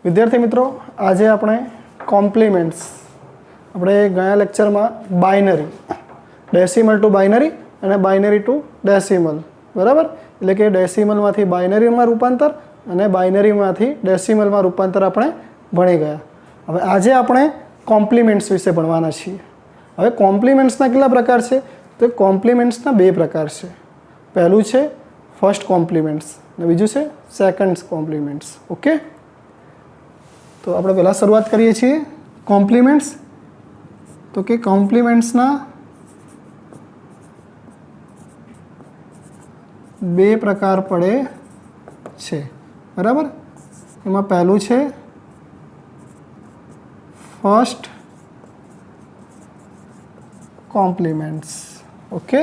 विद्यार्थी मित्रों आज આપણે કોમ્પ્લિમેન્ટ્સ આપણે ગયા લેક્ચરમાં બાઇનરી ડેસિમલ ટુ બાઇનરી અને બાઇનરી ટુ ડેસિમલ બરાબર એટલે કે ડેસિમલમાંથી બાઇનરીમાં રૂપાંતર અને બાઇનરીમાંથી ડેસિમલમાં રૂપાંતર આપણે ભણી ગયા। હવે આજે આપણે કોમ્પ્લિમેન્ટ્સ વિશે ભણવાના છીએ। હવે કોમ્પ્લિમેન્ટ્સના કેટલા પ્રકાર છે તો કોમ્પ્લિમેન્ટ્સના બે પ્રકાર છે। પહેલું છે ફર્સ્ટ કોમ્પ્લિમેન્ટ્સ અને બીજું છે સેકન્ડ કોમ્પ્લિમેન્ટ્સ। ઓકે, तो આપણે પહેલાં શરૂઆત કરીએ છીએ કોમ્પ્લિમેન્ટ્સ। તો કે કોમ્પ્લિમેન્ટ્સના બે પ્રકાર પડે છે બરાબર। એમાં પહેલું છે ફર્સ્ટ કોમ્પ્લિમેન્ટ્સ ઓકે,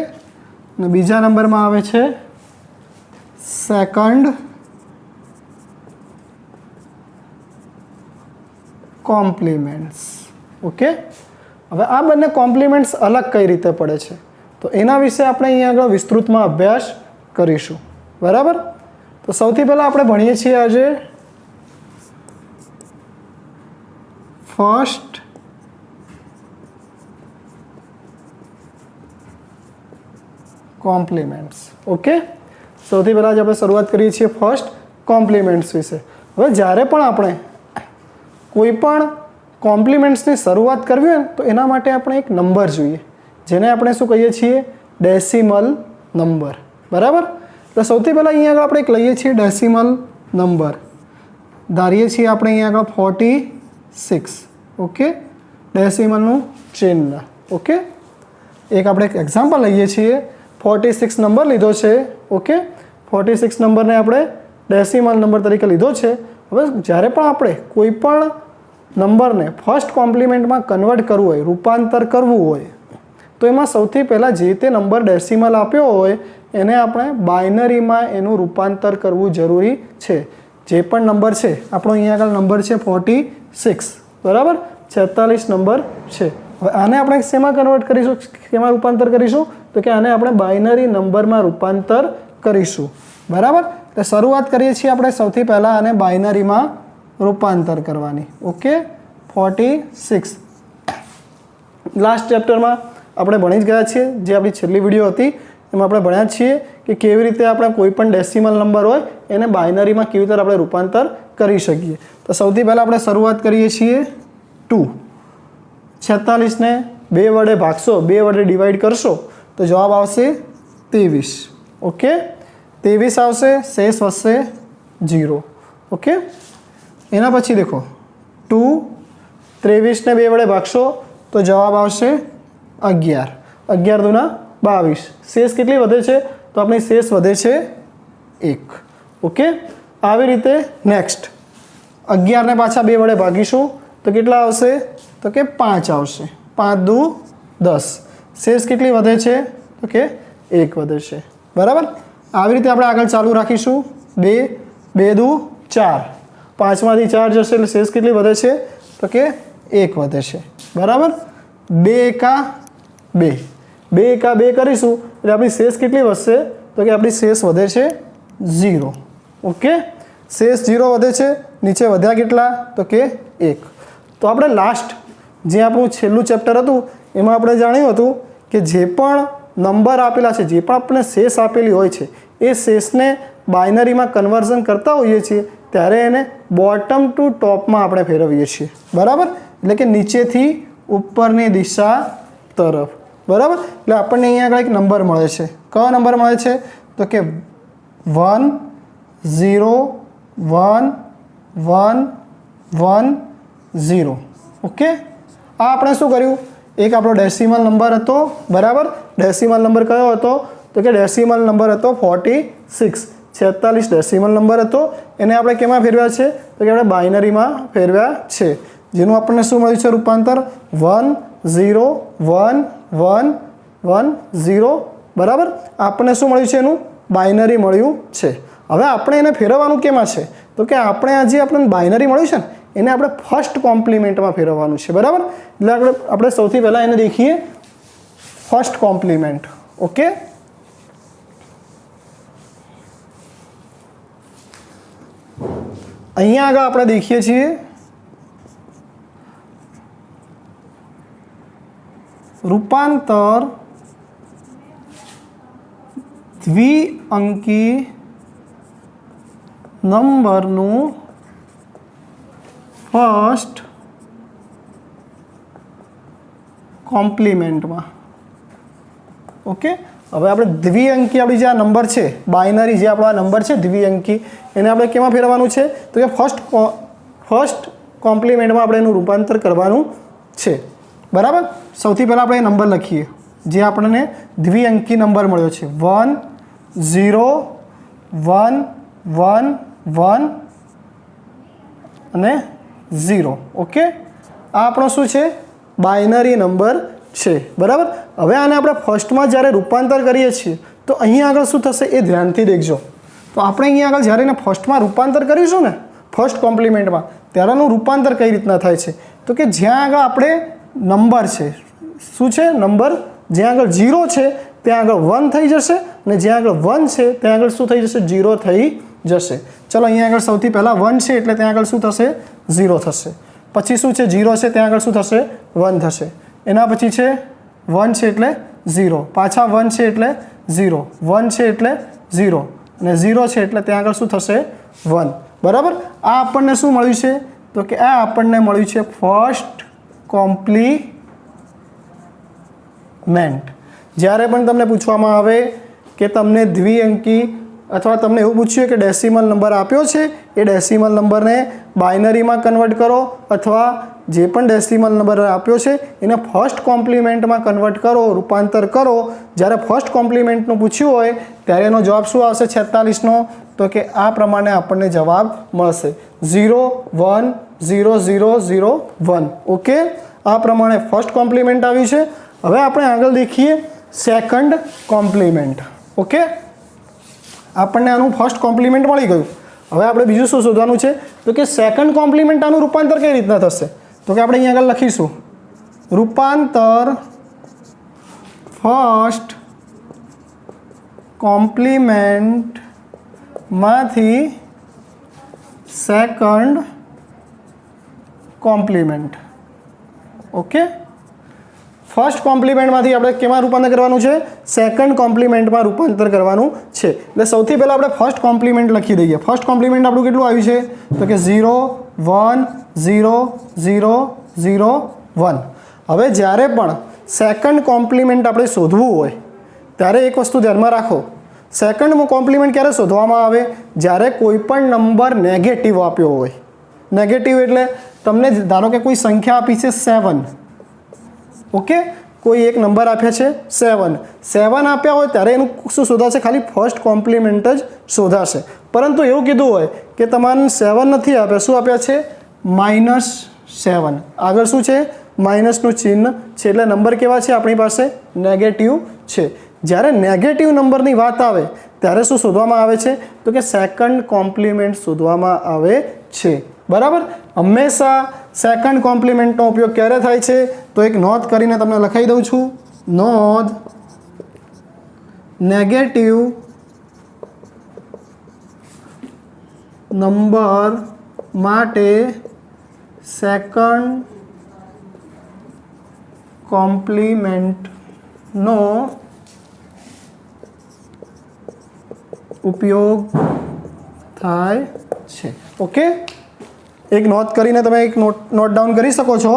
અને બીજા નંબરમાં આવે છે સેકન્ડ કોમ્પ્લિમેન્ટ્સ। ઓકે, હવે આ બંને કોમ્પ્લિમેન્ટ્સ અલગ કઈ રીતે પડે છે તો એના વિશે આપણે અહીંયા આગળ વિસ્તૃતમાં અભ્યાસ કરીશું બરાબર। તો સૌથી પહેલાં આપણે ભણીએ છીએ આજે ફર્સ્ટ કોમ્પ્લિમેન્ટ્સ। ઓકે, સૌથી પહેલાં જ આપણે શરૂઆત કરીએ છીએ ફર્સ્ટ કોમ્પ્લિમેન્ટ્સ વિશે। હવે જ્યારે પણ આપણે કોઈ પણ કોમ્પ્લિમેન્ટ્સની શરૂઆત કરવી હોય તો એના માટે આપણે એક નંબર જોઈએ જેને આપણે શું કહીએ છીએ ડેસિમલ નંબર બરાબર। તો સૌથી પહેલાં અહીંયા આગળ આપણે એક લઈએ છીએ ડેસિમલ નંબર, ધારીએ છીએ આપણે અહીંયા આગળ 46 ઓકે, ડેસિમલનું ચિહ્ન ઓકે। એક આપણે એક એક્ઝામ્પલ લઈએ છીએ 46 નંબર લીધો છે ઓકે, 46 નંબરને આપણે ડેસિમલ નંબર તરીકે લીધો છે। હવે જ્યારે પણ આપણે કોઈ પણ નંબરને ફર્સ્ટ કોમ્પ્લિમેન્ટમાં કન્વર્ટ કરવું હોય, રૂપાંતર કરવું હોય તો એમાં સૌથી પહેલાં જે તે નંબર ડેસિમલ આપ્યો હોય એને આપણે બાઇનરીમાં એનું રૂપાંતર કરવું જરૂરી છે। જે પણ નંબર છે આપણો અહીંયા આગળ નંબર છે 46 બરાબર, 46 નંબર છે। હવે આને આપણે શેમાં કન્વર્ટ કરીશું, શેમાં રૂપાંતર કરીશું તો કે આને આપણે બાઇનરી નંબરમાં રૂપાંતર કરીશું બરાબર। તો શરૂઆત કરીએ છીએ આપણે સૌથી પહેલાં આને બાઇનરીમાં રૂપાંતર કરવાની ઓકે। 46 લાસ્ટ ચેપ્ટરમાં આપણે ભણી જ ગયા છીએ, જે આપણી છેલ્લી વિડીયો હતી એમાં આપણે ભણ્યા છીએ કે કેવી રીતે આપણે કોઈ પણ ડેસિમલ નંબર હોય એને બાઇનરીમાં કેવી રીતે આપણે રૂપાંતર કરી શકીએ। તો સૌથી પહેલાં આપણે શરૂઆત કરીએ છીએ 2, 46ને 2 વડે ભાગશો, 2 વડે ડિવાઈડ કરશો તો જવાબ આવશે 23 ઓકે, 23 આવશે, શેષ વધશે 0 ઓકે। એના પછી દેખો 2, 23ને 2 વડે ભાગશો તો જવાબ આવશે 11, 11 દુના 22, શેષ કેટલી વધે છે તો આપણી શેષ વધે છે 1 ઓકે। આવી રીતે નેક્સ્ટ 11ને પાછા 2 વડે ભાગીશું તો કેટલા આવશે તો કે 5 આવશે, 5 દુ 10, શેષ કેટલી વધે છે તો કે 1 વધે છે બરાબર। આવી રીતે આપણે આગળ ચાલુ રાખીશું 2, 2 દુ 4, 5માંથી 4 જશે એટલે શેષ કેટલી વધે છે તો કે 1 વધે છે બરાબર। 2 એકા 2, 2 એકા 2 કરીશું એટલે આપણી શેષ કેટલી વધશે તો કે આપણી શેષ વધે છે 0 ઓકે, શેષ 0 વધે છે, નીચે વધ્યા કેટલા તો કે 1। તો આપણે લાસ્ટ જે આપણું છેલ્લું ચેપ્ટર હતું એમાં આપણે જાણ્યું હતું કે જે પણ નંબર આપેલા છે, જે પણ આપણને શેષ આપેલી હોય છે એ શેષને બાઇનરીમાં કન્વર્ઝન કરતા હોઈએ છીએ ત્યારે એને બોટમ ટુ ટોપમાં આપણે ફેરવીએ છીએ બરાબર, એટલે કે નીચેથી ઉપરની દિશા તરફ બરાબર। એટલે આપણને અહીંયા આગળ એક નંબર મળે છે, કયો નંબર મળે છે તો કે 1 0 1 1 1 0 ઓકે। આ આપણે શું કર્યું, એક આપણો ડેસિમલ નંબર હતો બરાબર, ડેસિમલ નંબર કયો હતો તો કે ડેસિમલ નંબર હતો 46, 46 ડેસિમલ નંબર હતો, એને આપણે કેમાં ફેરવ્યા છે તો કે આપણે બાઇનરીમાં ફેરવ્યા છે, જેનું આપણને શું મળ્યું છે રૂપાંતર 1 0 1 1 1 0 બરાબર। આપણને શું મળ્યું છે એનું બાઇનરી મળ્યું છે। હવે આપણે એને ફેરવવાનું કેમાં છે તો કે આપણે આ જે આપણને બાઇનરી મળ્યું છે ને એને આપણે ફર્સ્ટ કોમ્પ્લિમેન્ટમાં ફેરવવાનું છે બરાબર। એટલે આપણે સૌથી પહેલાં એને દેખીએ ફર્સ્ટ કોમ્પ્લિમેન્ટ ઓકે। અહીંયા આગળ આપણે દેખીએ છીએ રૂપાંતર દ્વિઅંકી નંબરનું ફર્સ્ટ કોમ્પ્લિમેન્ટમાં. ઓકે, હવે આપણે દ્વિઅંકી આપણી જે આ નંબર છે, બાઇનરી જે આપણો આ નંબર છે દ્વિઅંકી, એને આપણે કેમાં ફેરવવાનું છે? તો કે ફર્સ્ટ કોમ્પ્લિમેન્ટમાં આપણે એનું રૂપાંતર કરવાનું છે. બરાબર. સૌથી પહેલાં આપણે નંબર લખીએ જે આપણને દ્વિઅંકી નંબર મળ્યો છે 1 0 1 1 1 અને 0. ઓકે, આ આપણો શું છે? બાઇનરી નંબર છે. બરાબર. હવે આને આપણે ફર્સ્ટમાં જ્યારે રૂપાંતર કરીએ છીએ તો અહીંયા આગળ શું થશે એ ધ્યાનથી દેખજો. તો આપણે અહીંયા આગળ જ્યારે એને ફર્સ્ટમાં રૂપાંતર કરીશું ને, ફર્સ્ટ કોમ્પ્લિમેન્ટમાં, ત્યારેનું રૂપાંતર કઈ રીતના થાય છે? તો કે જ્યાં આગળ આપણે નંબર છે, શું છે નંબર, જ્યાં આગળ 0 છે ત્યાં આગળ 1 થઈ જશે અને જ્યાં આગળ 1 છે ત્યાં આગળ શું થઈ જશે? 0 થઈ જશે. ચલો, અહીંયા આગળ સૌથી પહેલાં 1 છે એટલે ત્યાં આગળ શું થશે? 0 થશે. પછી શું છે? 0 છે ત્યાં આગળ શું થશે? 1 થશે. એના પછી છે 1 છે એટલે 0, પાછા 1 છે એટલે 0, 1 છે એટલે 0 અને 0 છે એટલે ત્યાં આગળ શું થશે? 1. બરાબર. આ આપણને શું મળ્યું છે? તો કે આ આપણને મળ્યું છે ફર્સ્ટ કોમ્પ્લિમેન્ટ. જ્યારે પણ તમને પૂછવામાં આવે કે તમને દ્વિઅંકી અથવા તમને એવું પૂછ્યું કે ડેસિમલ નંબર આપ્યો છે, એ ડેસિમલ નંબરને બાઇનરીમાં કન્વર્ટ કરો અથવા જે પણ ડેસિમલ નંબર આપ્યો છે એને ફર્સ્ટ કોમ્પ્લિમેન્ટમાં કન્વર્ટ કરો, રૂપાંતર કરો. જ્યારે ફર્સ્ટ કોમ્પ્લિમેન્ટનું પૂછ્યું હોય ત્યારે એનો જવાબ શું આવશે 46નો? તો કે આ પ્રમાણે આપણને જવાબ મળશે 0 1 0 0 0 1. ઓકે, આ પ્રમાણે ફર્સ્ટ કોમ્પ્લિમેન્ટ આવ્યું છે. હવે આપણે આગળ દેખીએ સેકન્ડ કોમ્પ્લિમેન્ટ. ઓકે, આપણને આનું ફર્સ્ટ કોમ્પ્લિમેન્ટ મળી ગયું. હવે આપણે બીજું શું શોધવાનું છે? તો કે સેકન્ડ કોમ્પ્લિમેન્ટ આનું રૂપાંતર કઈ રીતના થશે? તો કે આપણે અહીંયા આગળ લખીશું રૂપાંતર ફર્સ્ટ કોમ્પ્લિમેન્ટમાંથી સેકન્ડ કોમ્પ્લિમેન્ટ. ઓકે, ફર્સ્ટ કોમ્પ્લિમેન્ટમાંથી આપણે કેમાં રૂપાંતર કરવાનું છે? સેકન્ડ કોમ્પ્લિમેન્ટમાં રૂપાંતર કરવાનું છે. એટલે સૌથી પહેલાં આપણે ફર્સ્ટ કોમ્પ્લિમેન્ટ લખી દઈએ. ફર્સ્ટ કોમ્પ્લિમેન્ટ આપણું કેટલું આવ્યું છે? તો કે 0 1 0 0 0 1. હવે જ્યારે પણ સેકન્ડ કોમ્પ્લિમેન્ટ આપણે શોધવું હોય ત્યારે એક વસ્તુ ધ્યાનમાં રાખો. સેકન્ડ કોમ્પ્લિમેન્ટ ક્યારે શોધવામાં આવે? જ્યારે કોઈ પણ નંબર નેગેટિવ આપ્યો હોય. નેગેટિવ એટલે તમને ધારો કે કોઈ સંખ્યા આપી છે 7. ઓકે, કોઈ એક નંબર આપ્યા છે 7 આપ્યા હોય ત્યારે એનું શું શોધાશે? ખાલી ફર્સ્ટ કોમ્પ્લિમેન્ટ જ શોધાશે. પરંતુ એવું કીધું હોય કે તમારે 7 નથી આપ્યા, શું આપ્યા છે? -7. આગળ શું છે? માઇનસનું ચિહ્ન છે એટલે નંબર કેવા છે આપણી પાસે? નેગેટિવ છે. જ્યારે નેગેટિવ નંબરની વાત આવે ત્યારે શું શોધવામાં આવે છે? તો કે સેકન્ડ કોમ્પ્લિમેન્ટ શોધવામાં આવે છે. બરાબર. હંમેશા સેકન્ડ કોમ્પ્લિમેન્ટનો ઉપયોગ ક્યારે થાય છે? તો એક નોંધ કરીને તમને લખાઈ દઉં છું. નોંધ, નેગેટિવ નંબર માટે સેકન્ડ કોમ્પ્લિમેન્ટનો ઉપયોગ થાય છે. ઓકે, એક નોટ કરીને તમે એક નોટ ડાઉન કરી શકો છો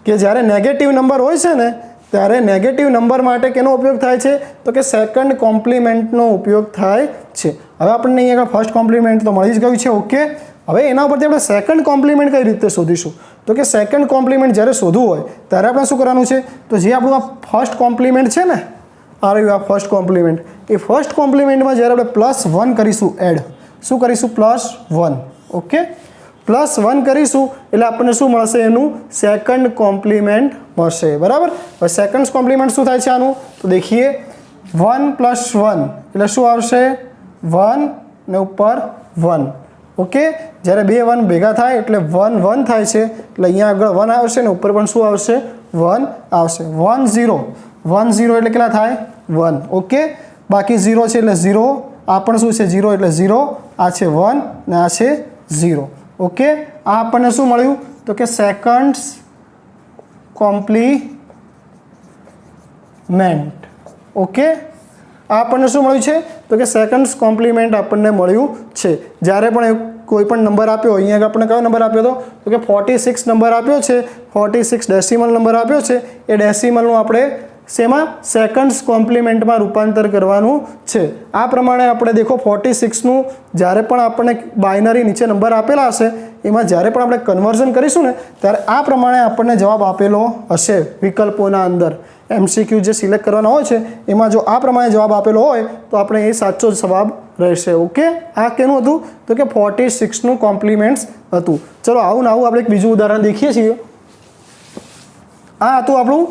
કે જ્યારે નેગેટિવ નંબર હોય છે ને ત્યારે નેગેટિવ નંબર માટે કેનો ઉપયોગ થાય છે? તો કે સેકન્ડ કોમ્પ્લિમેન્ટનો ઉપયોગ થાય છે. હવે આપણને અહીંયા ફર્સ્ટ કોમ્પ્લિમેન્ટ તો મળી જ ગયું છે. ઓકે, હવે એના ઉપરથી આપણે સેકન્ડ કોમ્પ્લિમેન્ટ કઈ રીતે શોધીશું? તો કે સેકન્ડ કોમ્પ્લિમેન્ટ જ્યારે શોધવું હોય ત્યારે આપણે શું કરવાનું છે? તો જે આપણું આ ફર્સ્ટ કોમ્પ્લિમેન્ટ છે ને, આ રહ્યું આ ફર્સ્ટ કોમ્પ્લિમેન્ટ, એ ફર્સ્ટ કોમ્પ્લિમેન્ટમાં જ્યારે આપણે +1 કરીશું, એડ શું કરીશું? +1. ઓકે, +1 કરીશું એટલે આપણને શું મળશે? એનું સેકન્ડ કોમ્પ્લિમેન્ટ મળશે. બરાબર. હવે સેકન્ડ કોમ્પ્લિમેન્ટ શું થાય છે આનું? તો દેખીએ 1 + 1 એટલે શું આવશે? 1 ને ઉપર 1. ઓકે, જ્યારે 2 1 ભેગા થાય એટલે 1 1 થાય છે એટલે અહીંયા આગળ 1 આવશે ને ઉપર પણ શું આવશે? 1 આવશે. 1 0 1 0 એટલે કેટલા થાય? 1. ઓકે, બાકી 0 છે એટલે 0. આ પણ શું છે? 0 એટલે 0. આ છે 1 ને આ છે 0. ઓકે, આ આપણને શું મળ્યું તો કે સેકન્ડ્સ કોમ્પ્લિમેન્ટ. ઓકે, આ આપણને શું મળ્યું છે તો કે સેકન્ડ્સ કોમ્પ્લિમેન્ટ આપણને મળ્યું છે. જ્યારે પણ કોઈ પણ નંબર આપ્યો, અહીંયા આપણને કયો નંબર આપ્યો હતો તો કે 46 નંબર આપ્યો છે, 46 ડેસિમલ નંબર આપ્યો છે. એ ડેસિમલનું આપણે શેમાં સેકન્ડ્સ કોમ્પ્લિમેન્ટમાં રૂપાંતર કરવાનું છે. આ પ્રમાણે આપણે દેખો 46નું જ્યારે પણ આપણને બાઇનરી નીચે નંબર આપેલા હશે એમાં જ્યારે પણ આપણે કન્વર્ઝન કરીશું ને ત્યારે આ પ્રમાણે આપણને જવાબ આપેલો હશે વિકલ્પોના અંદર. MCQ જે સિલેક્ટ કરવાના હોય છે એમાં જો આ પ્રમાણે જવાબ આપેલો હોય તો આપણે એ સાચો જવાબ રહેશે. ઓકે, આ કેનું હતું તો કે 46નું કોમ્પ્લિમેન્ટ્સ હતું. ચલો આવું ને આવું આપણે એક બીજું ઉદાહરણ દેખીએ છીએ. આ હતું આપણું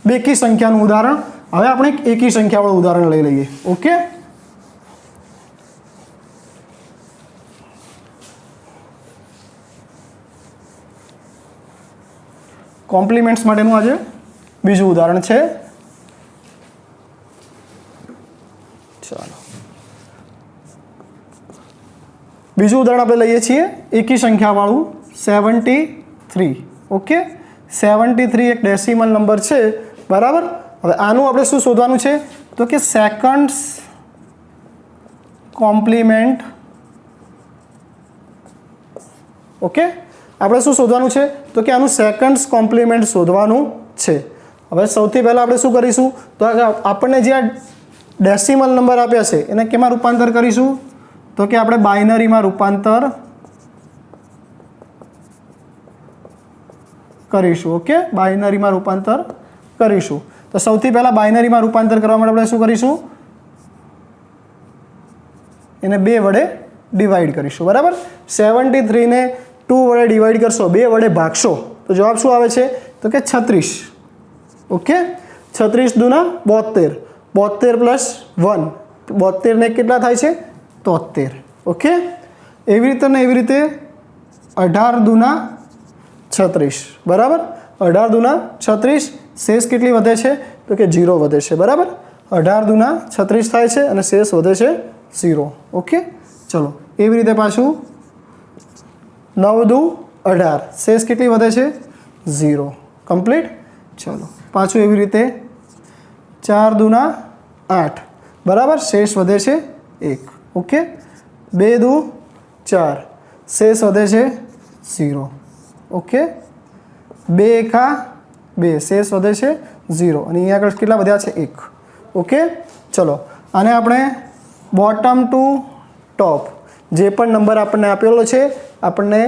બેકી સંખ્યાનું ઉદાહરણ. હવે આપણે એક એકી સંખ્યાવાળું ઉદાહરણ લઈ લઈએ. ઓકે, કોમ્પ્લિમેન્ટ્સ માટેનું આજે બીજું ઉદાહરણ છે. ચાલો બીજું ઉદાહરણ આપણે લઈએ છીએ એકી સંખ્યાવાળું 73. ઓકે, 73 એક ડેસિમલ નંબર છે, બરાબર. હવે આનું આપણે શું શોધવાનું છે તો કે સેકન્ડ્સ કોમ્પ્લિમેન્ટ. ઓકે, આપણે શું શોધવાનું છે તો કે આનું સેકન્ડ્સ કોમ્પ્લિમેન્ટ શોધવાનું છે. હવે સૌથી પહેલાં આપણે શું કરીશું તો આપણને જે આ ડેસિમલ નંબર આપ્યા છે એને કેમાં રૂપાંતર કરીશું તો કે આપણે બાઇનરીમાં રૂપાંતર કરીશું. ઓકે, બાઇનરીમાં રૂપાંતર કરીશું. તો સૌથી પહેલાં બાઇનરીમાં રૂપાંતર કરવા માટે આપણે શું કરીશું એને 2 વડે ડિવાઈડ કરીશું. બરાબર, 73 ને 2 વડે ડિવાઈડ કરશો, 2 વડે ભાગશો તો જવાબ શું આવે છે તો કે 36. ઓકે, 36 દુના 72, 72 પ્લસ 1, 72 ને કેટલા થાય છે 73. ઓકે, એવી રીતે ને એવી રીતે 18 દુના 36. બરાબર, 18 દુના 36. શેષ કેટલી વધે છે તો કે 0 વધે છે. બરાબર, 18 દુના 36 થાય છે અને શેષ વધે છે 0. ઓકે, ચલો એવી રીતે પાછું 9 દુ 18, શેષ કેટલી વધે છે 0. કમ્પ્લીટ. ચલો પાછું એવી રીતે 4 દુના 8, બરાબર, શેષ વધે છે 1. ઓકે, 2 દુ 4, શેષ વધે છે 0. ઓકે, 2 એકા 2, શેષ વધે છે 0 અને અહીંયા આગળ કેટલા વધ્યા છે 1. ઓકે, ચલો આને આપણે બોટમ ટુ ટોપ જે પણ નંબર આપણને આપેલો છે, આપણને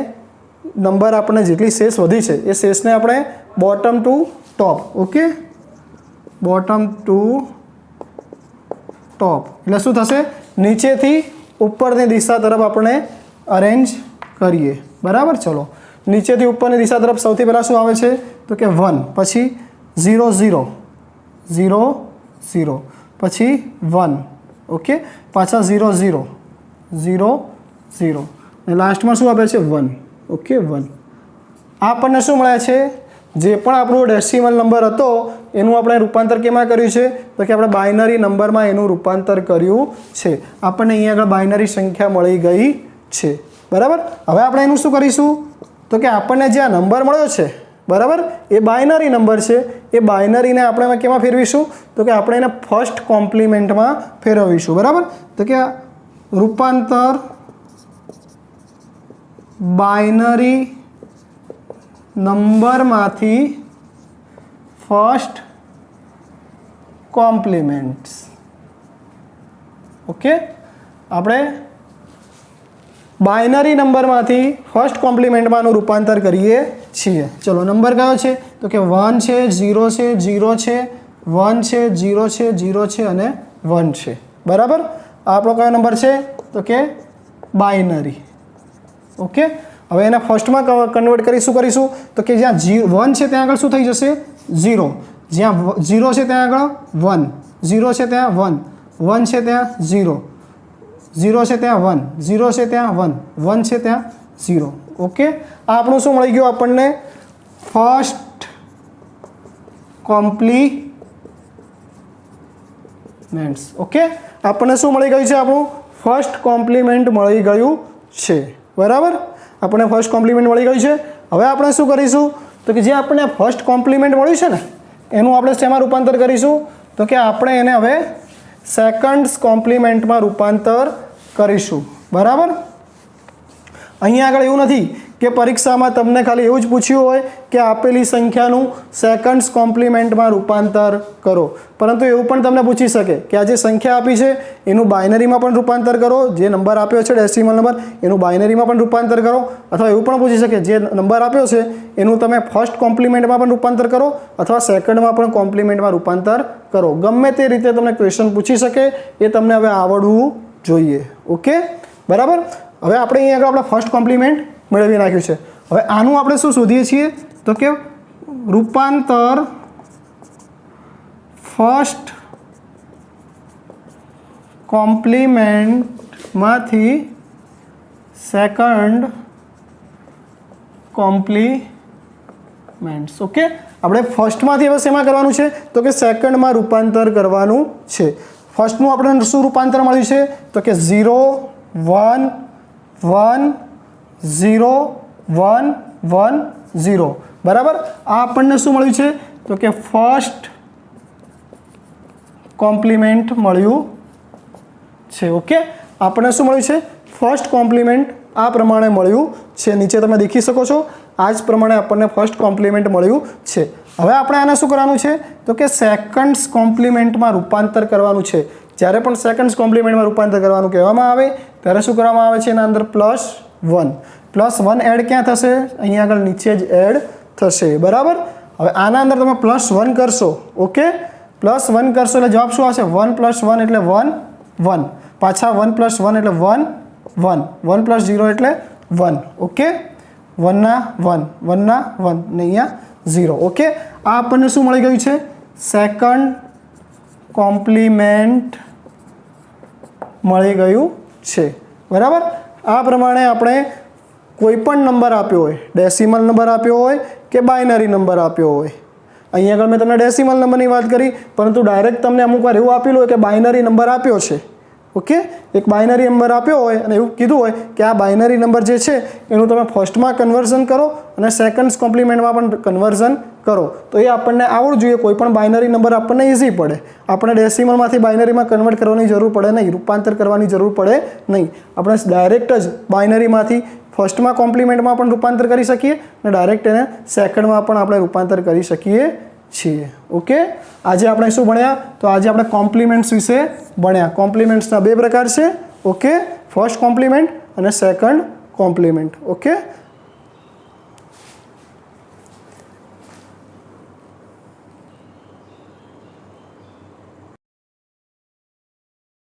નંબર આપણને જેટલી શેષ વધી છે એ શેષને આપણે બોટમ ટુ ટોપ. ઓકે, બોટમ ટુ ટોપ એટલે શું થશે નીચેથી ઉપરની દિશા તરફ આપણે અરેન્જ કરીએ. બરાબર, ચલો નીચેથી ઉપરની દિશા તરફ સૌથી પહેલાં શું આવે છે તો કે 1, પછી 0 0 0 0, પછી 1. ઓકે, પાછા 0 0 0 0 અને લાસ્ટમાં શું આપે છે 1. ઓકે, 1. આ આપણને શું મળે છે જે પણ આપણો ડેસિમલ નંબર હતો એનું આપણે રૂપાંતર કેમાં કર્યું છે તો કે આપણે બાઇનરી નંબરમાં એનું રૂપાંતર કર્યું છે. આપણને અહીંયા આગળ બાઇનરી સંખ્યા મળી ગઈ છે. બરાબર, હવે આપણે એનું શું કરીશું તો કે આપણને જે આ નંબર મળ્યો છે, બરાબર, એ બાઇનરી નંબર છે. એ બાઇનરીને આપણે કેમાં ફેરવીશું તો કે આપણે એને ફર્સ્ટ કોમ્પ્લિમેન્ટમાં ફેરવીશું. બરાબર, તો કે રૂપાંતર બાઇનરી નંબરમાંથી ફર્સ્ટ કોમ્પ્લિમેન્ટ્સ. ઓકે, આપણે બાઇનરી નંબરમાંથી ફર્સ્ટ કોમ્પ્લિમેન્ટમાંનું રૂપાંતર કરીએ છીએ. ચલો નંબર કયો છે તો કે 1 છે, 0 છે, 0 છે, 1 છે, 0 છે, 0 છે અને 1 છે. બરાબર, આપણો કયો નંબર છે તો કે બાઇનરી. ઓકે, હવે એને ફર્સ્ટમાં કન્વર્ટ કરી શું કરીશું તો કે જ્યાં 1 છે ત્યાં આગળ શું થઈ જશે 0, જ્યાં 0 છે ત્યાં આગળ 1, 0 છે ત્યાં 1, 1 છે ત્યાં 0, 0 છે ત્યાં 1, 0 છે ત્યાં 1, 1 છે ત્યાં 0. ઓકે, આ આપણું શું મળી ગયું આપણને ફર્સ્ટ કોમ્પ્લિમેન્ટ્સ. ઓકે, આપણને શું મળી ગયું છે આપણું ફર્સ્ટ કોમ્પ્લિમેન્ટ મળી ગયું છે. બરાબર, આપણને ફર્સ્ટ કોમ્પ્લિમેન્ટ મળી ગયું છે. હવે આપણે શું કરીશું તો કે જે આપણને ફર્સ્ટ કોમ્પ્લિમેન્ટ મળ્યું છે ને એનું આપણે શેમાં રૂપાંતર કરીશું તો કે આપણે એને હવે સેકન્ડ્સ કોમ્પ્લિમેન્ટમાં રૂપાંતર કરીશું. બરાબર. અહીંયા આગળ એવું નથી કે પરીક્ષામાં તમને ખાલી એવું જ પૂછ્યું હોય કે આપેલી સંખ્યાનું સેકન્ડ્સ કોમ્પ્લિમેન્ટમાં રૂપાંતર કરો, પરંતુ એવું પણ તમને પૂછી શકે કે આ જે સંખ્યા આપી છે એનું બાઇનરીમાં પણ રૂપાંતર કરો, જે નંબર આપ્યો છે ડેસિમલ નંબર એનું બાઇનરીમાં પણ રૂપાંતર કરો, અથવા એવું પણ પૂછી શકે જે નંબર આપ્યો છે એનું તમે ફર્સ્ટ કોમ્પ્લિમેન્ટમાં પણ રૂપાંતર કરો અથવા સેકન્ડમાં પણ કોમ્પ્લિમેન્ટમાં રૂપાંતર કરો. ગમે તે રીતે તમને ક્વેશ્ચન પૂછી શકે, એ તમને હવે આવડવું જોઈએ. ઓકે, બરાબર. હવે આપણે અહીંયા આગળ આપણે ફર્સ્ટ કોમ્પ્લિમેન્ટ મેળવી નાખ્યું છે. હવે આનું આપણે શું શોધીએ છીએ તો કે રૂપાંતર ફર્સ્ટ કોમ્પ્લિમેન્ટમાંથી સેકન્ડ કોમ્પ્લિમેન્ટ્સ. ઓકે, આપણે ફર્સ્ટમાંથી હવે શેમાં કરવાનું છે તો કે સેકન્ડમાં રૂપાંતર કરવાનું છે. ફર્સ્ટનું આપણે શું રૂપાંતર મળ્યું છે તો કે 0 1 1 0 1 1 0. બરાબર. આ આપણને શું મળ્યું છે તો કે ફર્સ્ટ કોમ્પ્લિમેન્ટ મળ્યું છે. ઓકે, આપણને શું મળ્યું છે ફર્સ્ટ કોમ્પ્લિમેન્ટ આ પ્રમાણે મળ્યું છે. નીચે તમે દેખી શકો છો આ જ પ્રમાણે આપણને ફર્સ્ટ કોમ્પ્લિમેન્ટ મળ્યું છે. હવે આપણે આને શું કરવાનું છે તો કે સેકન્ડ્સ કોમ્પ્લિમેન્ટમાં રૂપાંતર કરવાનું છે. જ્યારે પણ સેકન્ડ્સ કોમ્પ્લિમેન્ટમાં રૂપાંતર કરવાનું કહેવામાં આવે ત્યારે શું કરવામાં આવે છે એના અંદર +1 એડ ક્યાં થશે અહીંયા આગળ નીચે જ એડ થશે. બરાબર. હવે આના અંદર તમે +1 કરશો. ઓકે, +1 કરશો એટલે જવાબ શું આવશે 1 + 1 એટલે 1 1, પાછા 1 + 1 એટલે 1 1, 1 + 0 એટલે 1. ઓકે, 1 ના 1 1 ના 1 ને અહીંયા 0. ઓકે, આ આપણને શું મળી ગયું છે સેકન્ડ કોમ્પ્લિમેન્ટ મળી ગયું છે. બરાબર. આ પ્રમાણે આપણે કોઈ પણ નંબર આપ્યો હોય, ડેસિમલ નંબર આપ્યો હોય કે બાઇનરી નંબર આપ્યો હોય, અહીંયા આગળ મેં તમને ડેસિમલ નંબરની વાત કરી, પરંતુ ડાયરેક્ટ તમને અમુક વાર એવું આપેલું હોય કે બાઇનરી નંબર આપ્યો છે. ઓકે, એક બાઇનરી નંબર આપ્યો હોય અને એવું કીધું હોય કે આ બાઇનરી નંબર જે છે એનું તમે ફર્સ્ટમાં કન્વર્ઝન કરો અને સેકન્ડ્સ કોમ્પ્લિમેન્ટમાં પણ કન્વર્ઝન કરો, તો એ આપણને આવડવું જોઈએ. કોઈ પણ બાઇનરી નંબર આપણને ઇઝી પડે. આપણે ડેસિમલમાંથી બાઇનરીમાં કન્વર્ટ કરવાની જરૂર પડે નહીં, રૂપાંતર કરવાની જરૂર પડે નહીં. આપણે ડાયરેક્ટ જ બાઇનરીમાંથી ફર્સ્ટમાં કોમ્પ્લિમેન્ટમાં પણ રૂપાંતર કરી શકીએ અને ડાયરેક્ટ એને સેકન્ડમાં પણ આપણે રૂપાંતર કરી શકીએ છીએ. ઓકે, આજે આપણે શું ભણ્યા તો આજે આપણે કોમ્પ્લિમેન્ટ્સ વિશે ભણ્યા. કોમ્પ્લિમેન્ટ્સના બે પ્રકાર છે. ઓકે, ફર્સ્ટ કોમ્પ્લિમેન્ટ અને સેકન્ડ કોમ્પ્લિમેન્ટ. ઓકે,